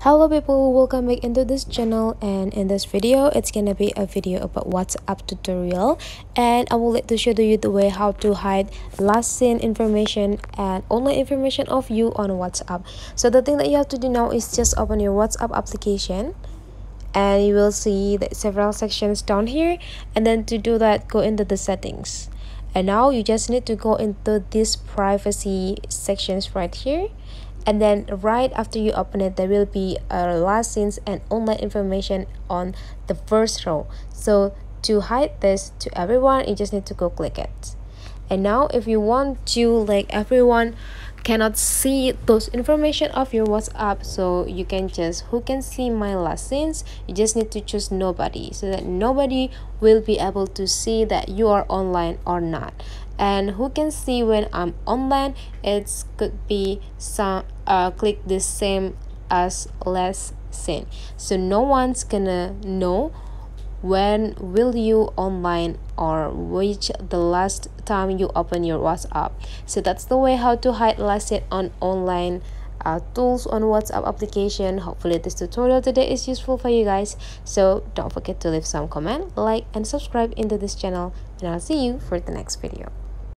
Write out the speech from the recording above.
Hello people, welcome back into this channel, and in this video it's gonna be a video about WhatsApp tutorial, and I will like to show you the way how to hide last seen information and online information of you on WhatsApp. So the thing that you have to do now is just open your WhatsApp application, and you will see the several sections down here, and then to do that, go into the settings. And now you just need to go into these privacy sections right here, and then right after you open it, there will be a last scenes and online information on the first row. So to hide this to everyone, you just need to go click it. And now if you want to like everyone cannot see those information of your WhatsApp, so you can just who can see my last scenes, you just need to choose nobody, so that nobody will be able to see that you are online or not. And who can see when I'm online, it could be some click the same as last seen, so no one's gonna know when will you online or which the last time you open your WhatsApp. So that's the way how to hide last seen on online tools on WhatsApp application. Hopefully this tutorial today is useful for you guys, so don't forget to leave some comment, like and subscribe into this channel, and I'll see you for the next video.